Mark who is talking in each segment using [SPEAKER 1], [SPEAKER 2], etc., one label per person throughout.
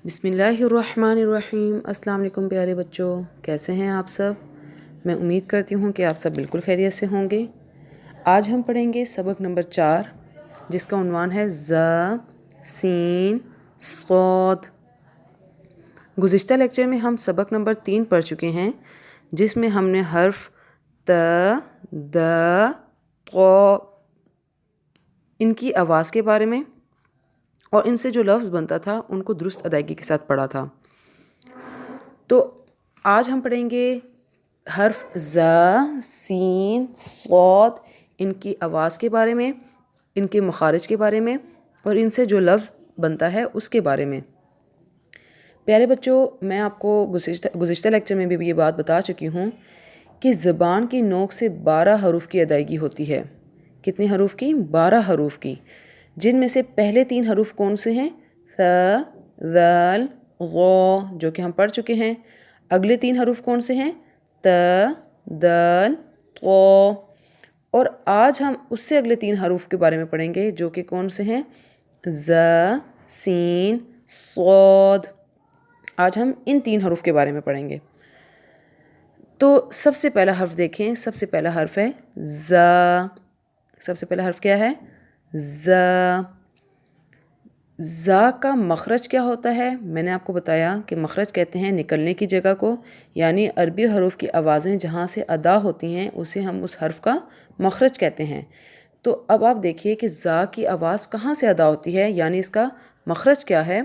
[SPEAKER 1] بسم اللہ الرحمن الرحیم۔ السلام علیکم پیارے بچوں، کیسے ہیں آپ سب؟ میں امید کرتی ہوں کہ آپ سب بالکل خیریت سے ہوں گے۔ آج ہم پڑھیں گے سبق نمبر 4، جس کا عنوان ہے ز سین صاد۔ گزشتہ لیکچر میں ہم سبق نمبر 3 پڑھ چکے ہیں، جس میں ہم نے حرف ت، د، ق ان کی آواز کے بارے میں اور ان سے جو لفظ بنتا تھا ان کو درست ادائیگی کے ساتھ پڑھا تھا۔ تو آج ہم پڑھیں گے حرف ز، سین، صاد ان کی آواز کے بارے میں، ان کے مخارج کے بارے میں اور ان سے جو لفظ بنتا ہے اس کے بارے میں۔ پیارے بچوں، میں آپ کو گزشتہ لیکچر میں بھی یہ بات بتا چکی ہوں کہ زبان کی نوک سے 12 حروف کی ادائیگی ہوتی ہے۔ کتنے حروف کی؟ 12 حروف کی، جن میں سے پہلے 3 حروف کون سے ہیں؟ ث، ذال، غ، جو کہ ہم پڑھ چکے ہیں۔ اگلے 3 حروف کون سے ہیں؟ ت، دال، ط، اور آج ہم اس سے اگلے 3 حروف کے بارے میں پڑھیں گے، جو کہ کون سے ہیں؟ ز، سین، صاد۔ آج ہم ان 3 حروف کے بارے میں پڑھیں گے۔ تو سب سے پہلا حرف دیکھیں، سب سے پہلا حرف ہے ز۔ سب سے پہلا حرف کیا ہے؟ ز۔ ز کا مخرج کیا ہوتا ہے؟ میں نے آپ کو بتایا کہ مخرج کہتے ہیں نکلنے کی جگہ کو، یعنی عربی حروف کی آوازیں جہاں سے ادا ہوتی ہیں اسے ہم اس حرف کا مخرج کہتے ہیں۔ تو اب آپ دیکھیے کہ ز کی آواز کہاں سے ادا ہوتی ہے، یعنی اس کا مخرج کیا ہے؟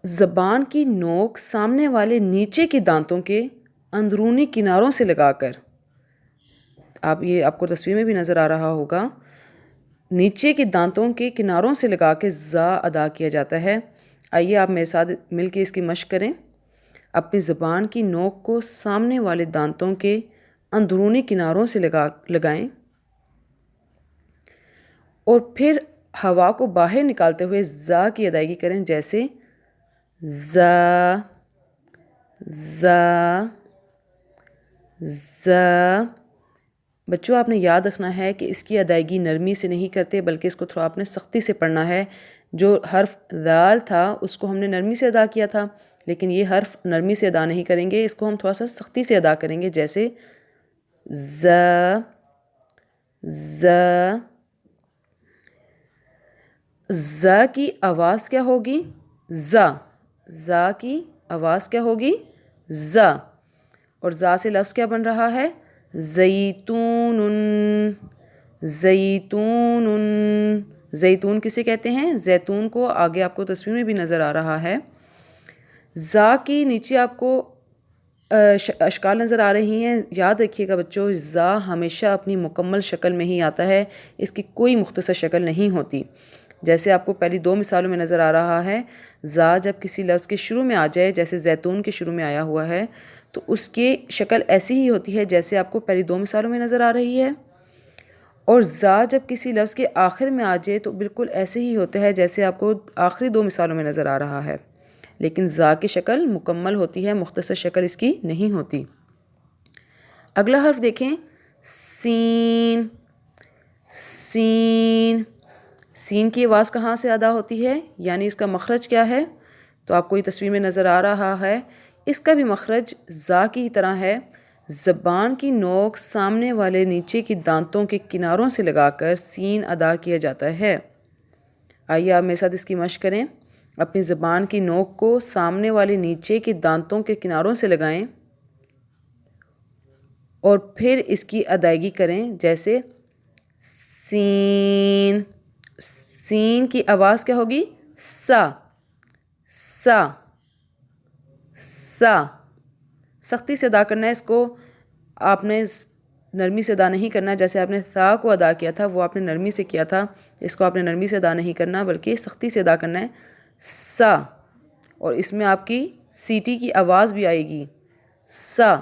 [SPEAKER 1] زبان کی نوک سامنے والے نیچے کے دانتوں کے اندرونی کناروں سے لگا کر، آپ کو تصویر میں بھی نظر آ رہا ہوگا، نیچے کے دانتوں کے کناروں سے لگا کے ز ادا کیا جاتا ہے۔ آئیے آپ میرے ساتھ مل کے اس کی مشق کریں۔ اپنی زبان کی نوک کو سامنے والے دانتوں کے اندرونی کناروں سے لگائیں اور پھر ہوا کو باہر نکالتے ہوئے ز کی ادائیگی کریں، جیسے ز، ز، ز۔ بچوں، آپ نے یاد رکھنا ہے کہ اس کی ادائیگی نرمی سے نہیں کرتے، بلکہ اس کو تھوڑا آپ نے سختی سے پڑھنا ہے۔ جو حرف ذال تھا اس کو ہم نے نرمی سے ادا کیا تھا، لیکن یہ حرف نرمی سے ادا نہیں کریں گے، اس کو ہم تھوڑا سا سختی سے ادا کریں گے، جیسے ز، ز۔ ز کی آواز کیا ہوگی؟ ز۔ ز کی آواز کیا ہوگی؟ ز۔ اور ز سے لفظ کیا بن رہا ہے؟ زیتون، زیتون۔ زیتون کسے کہتے ہیں؟ زیتون کو۔ آگے آپ کو تصویر میں بھی نظر آ رہا ہے۔ ز کی نیچے آپ کو اشکال نظر آ رہی ہیں۔ یاد رکھیے گا بچوں، ز ہمیشہ اپنی مکمل شکل میں ہی آتا ہے، اس کی کوئی مختصر شکل نہیں ہوتی۔ جیسے آپ کو پہلی 2 مثالوں میں نظر آ رہا ہے، ز جب کسی لفظ کے شروع میں آ جائے، جیسے زیتون کے شروع میں آیا ہوا ہے، تو اس کی شکل ایسی ہی ہوتی ہے جیسے آپ کو پہلی 2 مثالوں میں نظر آ رہی ہے۔ اور ز جب کسی لفظ کے آخر میں آ جائے تو بالکل ایسے ہی ہوتا ہے جیسے آپ کو آخری 2 مثالوں میں نظر آ رہا ہے، لیکن ز کی شکل مکمل ہوتی ہے، مختصر شکل اس کی نہیں ہوتی۔ اگلا حرف دیکھیں، سین، سین۔ سین کی آواز کہاں سے ادا ہوتی ہے، یعنی اس کا مخرج کیا ہے؟ تو آپ کو یہ تصویر میں نظر آ رہا ہے، اس کا بھی مخرج ز کی طرح ہے۔ زبان کی نوک سامنے والے نیچے کی دانتوں کے کناروں سے لگا کر سین ادا کیا جاتا ہے۔ آئیے آپ میرے ساتھ اس کی مشق کریں۔ اپنی زبان کی نوک کو سامنے والے نیچے کے دانتوں کے کناروں سے لگائیں اور پھر اس کی ادائیگی کریں، جیسے سین۔ سین کی آواز کیا ہوگی؟ سا، سا، سا۔ سختی سے ادا کرنا ہے اس کو، آپ نے نرمی سے ادا نہیں کرنا۔ جیسے آپ نے ثا کو ادا کیا تھا وہ آپ نے نرمی سے کیا تھا، اس کو آپ نے نرمی سے ادا نہیں کرنا بلکہ سختی سے ادا کرنا ہے، سا۔ اور اس میں آپ کی سیٹی کی آواز بھی آئے گی، سا۔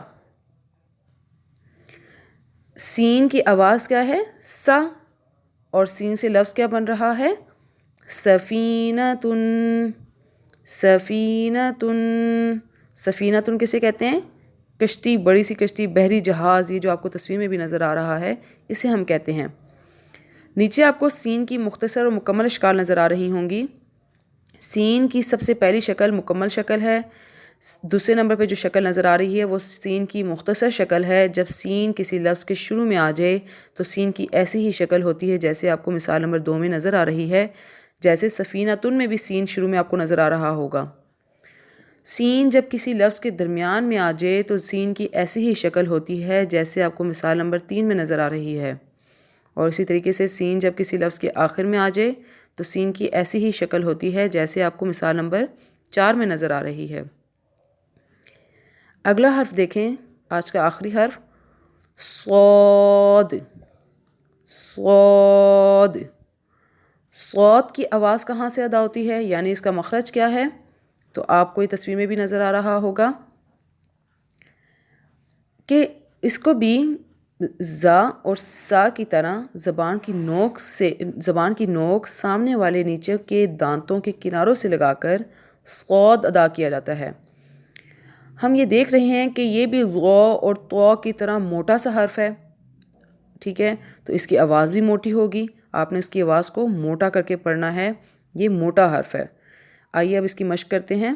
[SPEAKER 1] سین کی آواز کیا ہے؟ سا، اور سین سے لفظ کیا بن رہا ہے؟ سفینۃ، سفینۃ۔ سفینۃ کسے کہتے ہیں؟ کشتی، بڑی سی کشتی، بحری جہاز، یہ جو آپ کو تصویر میں بھی نظر آ رہا ہے اسے ہم کہتے ہیں۔ نیچے آپ کو سین کی مختصر اور مکمل اشکال نظر آ رہی ہوں گی۔ سین کی سب سے پہلی شکل مکمل شکل ہے. دوسرے نمبر پہ جو شکل نظر آ رہی ہے وہ سین کی مختصر شکل ہے. جب سین کسی لفظ کے شروع میں آ جائے تو سین کی ایسی ہی شکل ہوتی ہے جیسے آپ کو مثال نمبر 2 میں نظر آ رہی ہے. جیسے سفینۃن میں بھی سین شروع میں آپ کو نظر آ رہا ہوگا. سین جب کسی لفظ کے درمیان میں آ جائے تو سین کی ایسی ہی شکل ہوتی ہے جیسے آپ کو مثال نمبر 3 میں نظر آ رہی ہے. اور اسی طریقے سے سین جب کسی لفظ کے آخر میں آ جائے تو سین کی ایسی ہی شکل ہوتی ہے جیسے آپ کو مثال نمبر 4 میں نظر آ رہی ہے. اگلا حرف دیکھیں، آج کا آخری حرف صاد. صاد. صاد کی آواز کہاں سے ادا ہوتی ہے، یعنی اس کا مخرج کیا ہے؟ تو آپ کو یہ تصویر میں بھی نظر آ رہا ہوگا کہ اس کو بھی زا اور سا کی طرح زبان کی نوک سامنے والے نیچے کے دانتوں کے کناروں سے لگا کر صاد ادا کیا جاتا ہے. ہم یہ دیکھ رہے ہیں کہ یہ بھی غو اور تو کی طرح موٹا سا حرف ہے، ٹھیک ہے، تو اس کی آواز بھی موٹی ہوگی. آپ نے اس کی آواز کو موٹا کر کے پڑھنا ہے، یہ موٹا حرف ہے. آئیے اب اس کی مشق کرتے ہیں.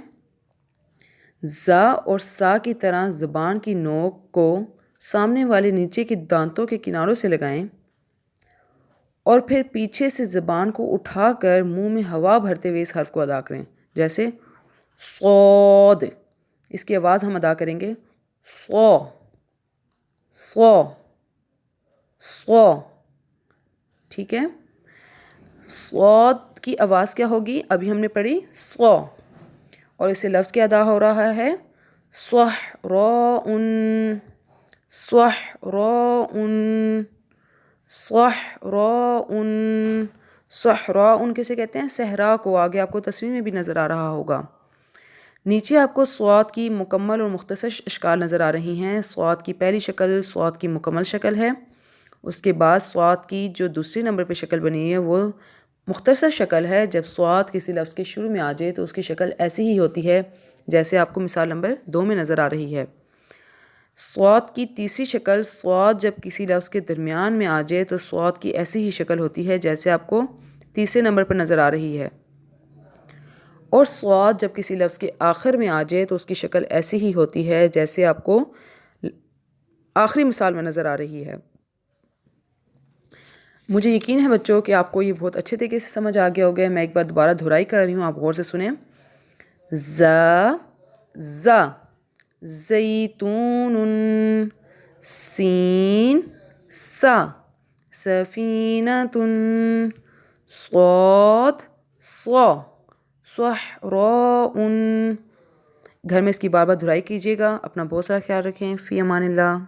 [SPEAKER 1] زا اور سا کی طرح زبان کی نوک کو سامنے والے نیچے کے دانتوں کے کناروں سے لگائیں اور پھر پیچھے سے زبان کو اٹھا کر منہ میں ہوا بھرتے ہوئے اس حرف کو ادا کریں. جیسے صاد، اس کی آواز ہم ادا کریں گے صو صو صو، ٹھیک ہے. صاد کی آواز کیا ہوگی؟ ابھی ہم نے پڑھی صو، اور اسے لفظ کیا ادا ہو رہا ہے صحراء. صحراء. صحراء. صحراء کیسے کہتے ہیں؟ صحرا کو. آگے آپ کو تصویر میں بھی نظر آ رہا ہوگا. نیچے آپ کو صاد کی مکمل اور مختصر اشکال نظر آ رہی ہیں. صاد کی پہلی شکل صاد کی مکمل شکل ہے. اس کے بعد صاد کی جو دوسری نمبر پہ شکل بنی ہے وہ مختصر شکل ہے. جب صاد کسی لفظ کے شروع میں آ جائے تو اس کی شکل ایسی ہی ہوتی ہے جیسے آپ کو مثال نمبر 2 میں نظر آ رہی ہے. صاد کی تیسری شکل صاد جب کسی لفظ کے درمیان میں آ جائے تو صاد کی ایسی ہی شکل ہوتی ہے جیسے آپ کو تیسرے نمبر پر نظر آ رہی ہے. اور صاد جب کسی لفظ کے آخر میں آ جائے تو اس کی شکل ایسی ہی ہوتی ہے جیسے آپ کو آخری مثال میں نظر آ رہی ہے. مجھے یقین ہے بچوں کہ آپ کو یہ بہت اچھے طریقے سے سمجھ آ گیا ہوگا. میں ایک بار دوبارہ دہرائی کر رہی ہوں، آپ غور سے سنیں. زا زا زیتون. سین سا سفینۃ. صاد صا صحراء. گھر میں اس کی بار بار دہرائی کیجیے گا. اپنا بہت سارا خیال رکھیں. فی امان اللہ.